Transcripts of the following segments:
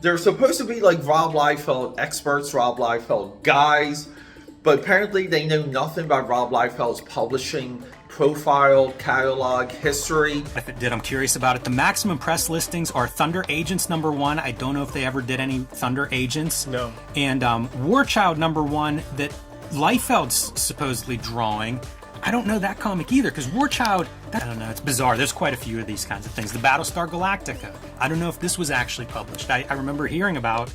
they're supposed to be like Rob Liefeld experts, Rob Liefeld guys, but apparently they know nothing about Rob Liefeld's publishing profile, catalog, history. I'm curious about it. The maximum press listings are Thunder Agents #1. I don't know if they ever did any Thunder Agents. No. And War Child #1 that Liefeld's supposedly drawing. I don't know that comic either, because War Child, I don't know, it's bizarre. There's quite a few of these kinds of things. The Battlestar Galactica. I don't know if this was actually published. I remember hearing about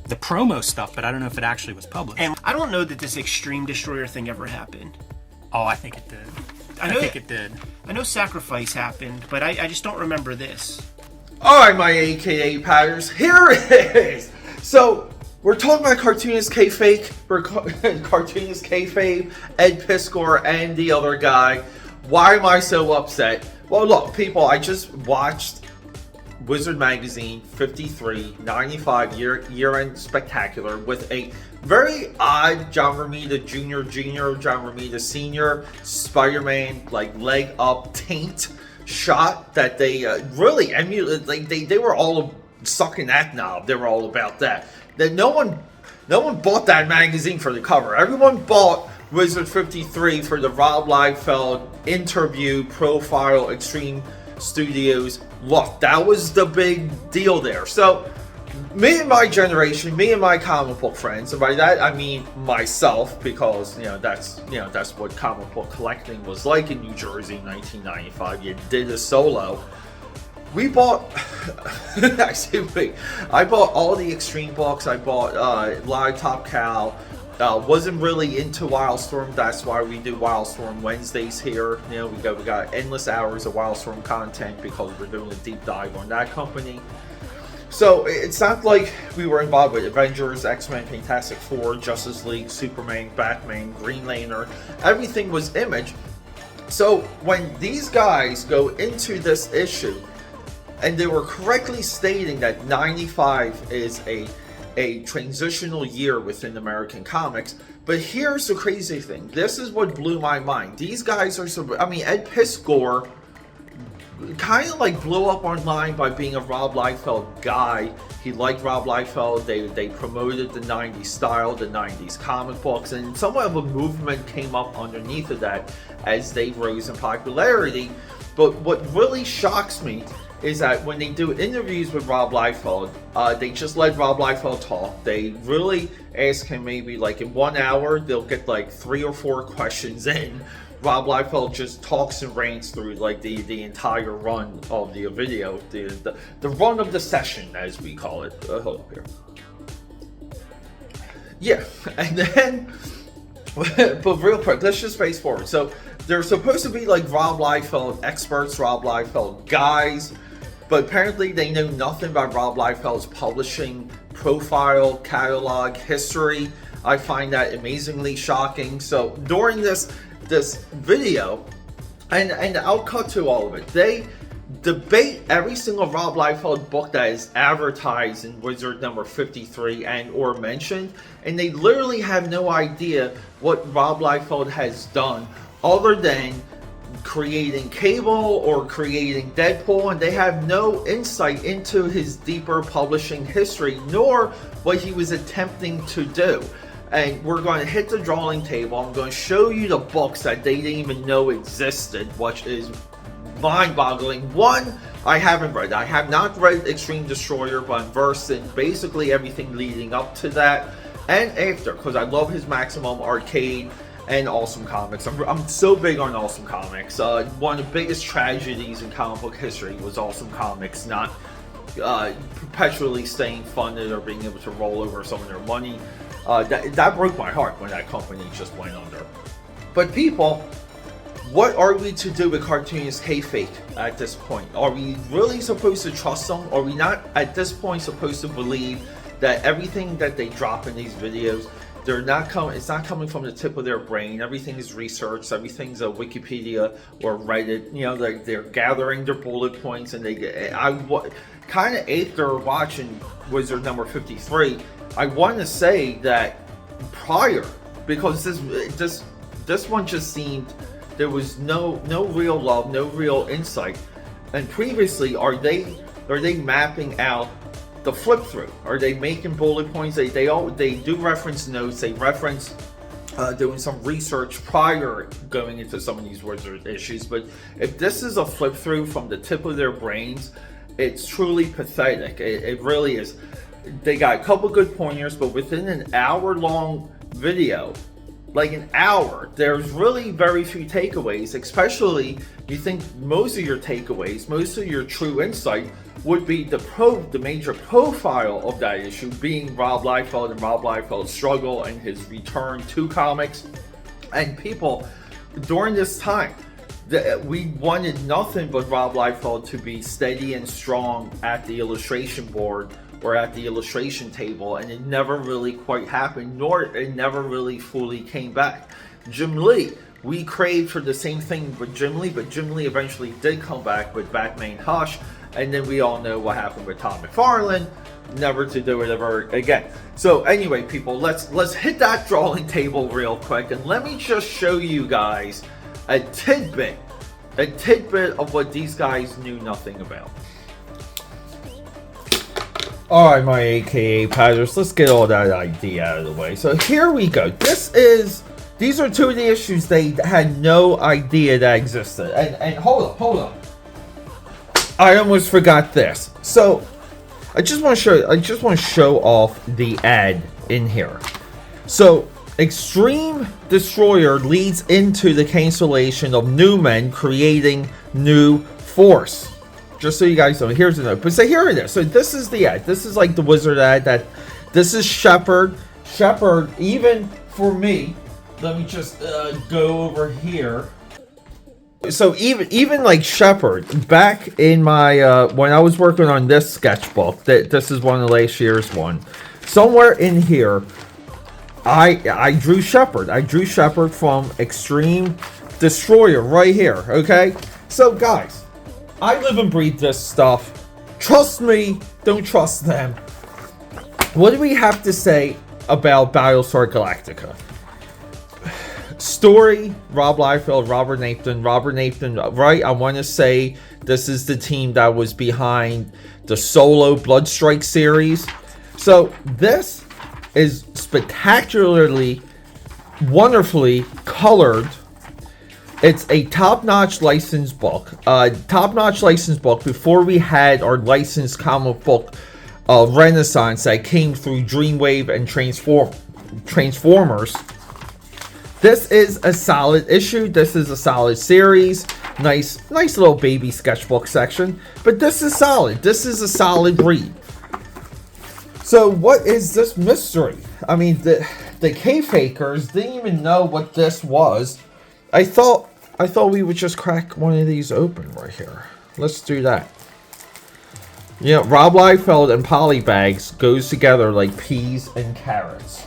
the promo stuff, but I don't know if it actually was published. And I don't know that this Extreme Destroyer thing ever happened. Oh, I think it did. I think it did. I know Sacrifice happened, but I just don't remember this. Alright, my AKAPADers, here it is! So, we're talking about Cartoonist Kayfake, Cartoonist Kayfabe, Ed Piskor, and the other guy. Why am I so upset? Well, look, people, I just watched Wizard Magazine 53 95 year-end spectacular with a very odd John Romita Jr., John Romita Sr. Spider-Man like leg up taint shot that they really emulated. Like they were all sucking that knob. They were all about that. That no one bought that magazine for the cover. Everyone bought Wizard 53 for the Rob Liefeld interview profile, Extreme Studios. Look, that was the big deal there. So, me and my generation, me and my comic book friends, and by that I mean myself, because that's what comic book collecting was like in New Jersey in 1995. You did a solo. We bought, I bought all the Extreme books. I bought Live Top Cow. Wasn't really into Wildstorm. That's why we do Wildstorm Wednesdays here. We got endless hours of Wildstorm content because we're doing a deep dive on that company. So it's not like we were involved with Avengers, X-Men, Fantastic Four, Justice League, Superman, Batman, Green Lantern. Everything was Image. So when these guys go into this issue, and they were correctly stating that 95 is a transitional year within American comics. But here's the crazy thing. This is what blew my mind. These guys are so... I mean, Ed Piskor kind of like blew up online by being a Rob Liefeld guy. He liked Rob Liefeld. They promoted the 90s style, the 90s comic books, and somewhat of a movement came up underneath of that as they rose in popularity. But what really shocks me is that when they do interviews with Rob Liefeld, they just let Rob Liefeld talk. They really ask him maybe like in 1 hour, they'll get like 3 or 4 questions in. Rob Liefeld just talks and rants through like the entire run of the video, the run of the session, as we call it. Hold up here. Yeah, and then, but real quick, let's just face forward. So they're supposed to be like Rob Liefeld experts, Rob Liefeld guys, but apparently they know nothing about Rob Liefeld's publishing profile, catalog, history. I find that amazingly shocking. So during this video, and I'll cut to all of it, they debate every single Rob Liefeld book that is advertised in Wizard number 53 and or mentioned, and they literally have no idea what Rob Liefeld has done other than creating Cable or creating Deadpool, and they have no insight into his deeper publishing history nor what he was attempting to do. And we're going to hit the drawing table. I'm going to show you the books that they didn't even know existed, which is mind-boggling. One, I haven't read. I have not read Extreme Destroyer, but I'm versed in basically everything leading up to that and after, because I love his Maximum Arcade and Awesome Comics. I'm so big on Awesome Comics. One of the biggest tragedies in comic book history was Awesome Comics not perpetually staying funded or being able to roll over some of their money. That broke my heart when that company just went under. But people, what are we to do with Cartoonist Kayfabe at this point? Are we really supposed to trust them? Are we not at this point supposed to believe that everything that they drop in these videos, it's not coming from the tip of their brain? Everything is researched, everything's a Wikipedia or Reddit. They're gathering their bullet points, and kind of after watching Wizard number 53, I want to say that prior, because this one just seemed there was no real love, no real insight. And previously, are they mapping out the flip through? Are they making bullet points? They do reference notes. They reference doing some research prior going into some of these wizard issues. But if this is a flip through from the tip of their brains, it's truly pathetic. It really is. They got a couple good pointers, but within an hour-long video, like an hour, there's really very few takeaways. Especially, you think most of your takeaways, most of your true insight would be the major profile of that issue being Rob Liefeld and Rob Liefeld's struggle and his return to comics. And people, during this time, we wanted nothing but Rob Liefeld to be steady and strong at the illustration board or at the illustration table, and it never really quite happened, nor it never really fully came back. Jim Lee, we craved for the same thing with Jim Lee, but Jim Lee eventually did come back with Batman Hush, and then we all know what happened with Todd McFarlane, never to do it ever again. So anyway, people, let's hit that drawing table real quick, and let me just show you guys a tidbit of what these guys knew nothing about. Alright, my AKAPADers, let's get all that idea out of the way. So here we go. These are two of the issues they had no idea that existed. And hold up. I almost forgot this. So I just want to show off the ad in here. So Extreme Destroyer leads into the cancellation of New Men creating New Force. Just so you guys know, here's the note. But so here it is. So this is the ad. This is like the wizard ad. This is Shepard. Shepard, even for me, let me just go over here. So even like Shepard, back in my when I was working on this sketchbook, this is one of last year's one. Somewhere in here, I drew Shepard. I drew Shepard from Extreme Destroyer right here. Okay, so guys, I live and breathe this stuff. Trust me, don't trust them. What do we have to say about Battlestar Galactica? Story, Rob Liefeld, Robert Nathan, right? I want to say this is the team that was behind the solo Bloodstrike series. So this is spectacularly, wonderfully colored. It's a top-notch licensed book. Before we had our licensed comic book renaissance that came through Dreamwave and Transformers. This is a solid issue. This is a solid series. Nice little baby sketchbook section. But this is solid. This is a solid read. So what is this mystery? I mean, the KayFAKERS didn't even know what this was. I thought we would just crack one of these open right here. Let's do that. You know, Rob Liefeld and Polybags goes together like peas and carrots.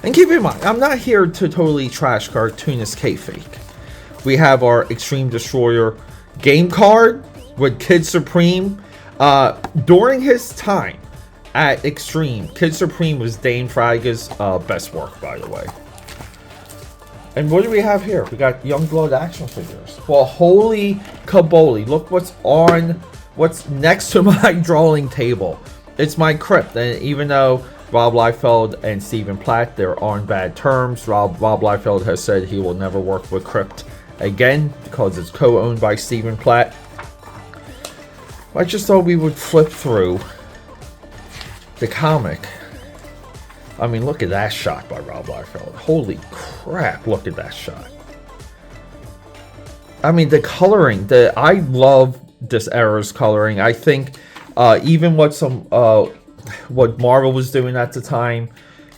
And keep in mind, I'm not here to totally trash Cartoonist Kayfabe. We have our Extreme Destroyer game card with Kid Supreme. During his time at Extreme, Kid Supreme was Dane Fraga's best work, by the way. And what do we have here? We got Youngblood action figures. Well, holy kaboli. Look what's next to my drawing table. It's my crypt. And even though Rob Liefeld and Stephen Platt, they're on bad terms, Rob Liefeld has said he will never work with Crypt again because it's co-owned by Stephen Platt. I just thought we would flip through the comic. I mean, look at that shot by Rob Liefeld. Holy crap, look at that shot. I mean, the coloring, I love this era's coloring. I think even what Marvel was doing at the time,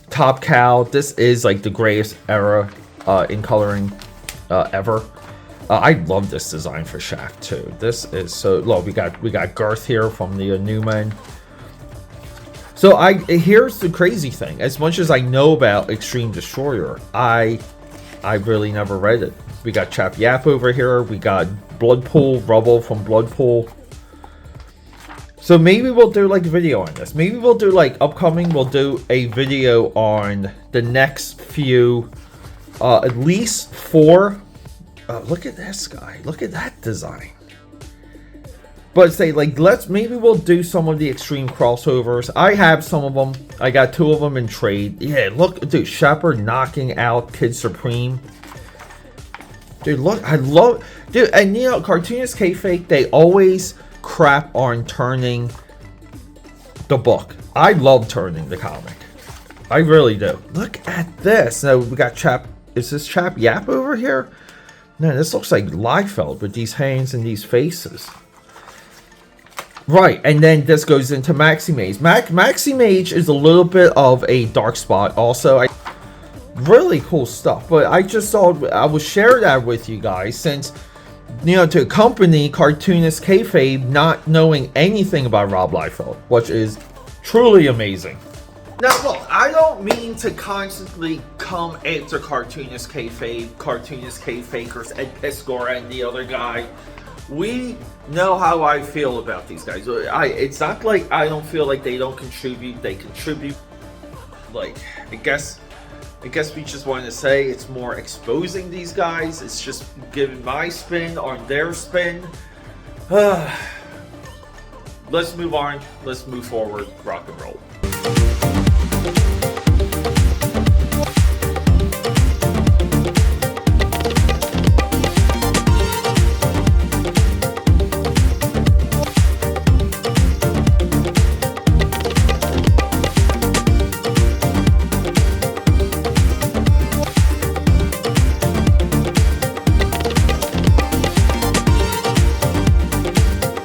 Top Cow, this is like the greatest era in coloring ever. I love this design for Shaft too. This is so low. We got Girth here from the New Men. So here's the crazy thing. As much as I know about Extreme Destroyer, I really never read it. We got Chap Yap over here. We got Bloodpool, Rubble from Bloodpool. So maybe we'll do like a video on this. Maybe we'll do like upcoming. We'll do a video on the next few, at least 4. Look at this guy. Look at that design. But say like maybe we'll do some of the extreme crossovers. I have some of them. I got 2 of them in trade. Yeah, look, dude, Shepard knocking out Kid Supreme. Dude, look, I love, dude, and you know, Cartoonist Kayfabe, they always crap on turning the book. I love turning the comic. I really do. Look at this. Now we got is this Chap Yap over here? No, this looks like Liefeld with these hands and these faces. Right, and then this goes into Maxi Mage. Maxi Mage is a little bit of a dark spot also. Really cool stuff, but I just thought I would share that with you guys since, you know, to accompany Cartoonist Kayfabe not knowing anything about Rob Liefeld, which is truly amazing. Now look, I don't mean to constantly come after Cartoonist Kayfabe, Cartoonist KayFAKERS, Ed Piscor, and the other guy. We know how I feel about these guys. It's not like I don't feel like they don't contribute. They contribute. Like, I guess we just wanted to say it's more exposing these guys. It's just giving my spin on their spin. Let's move on. Let's move forward. Rock and roll.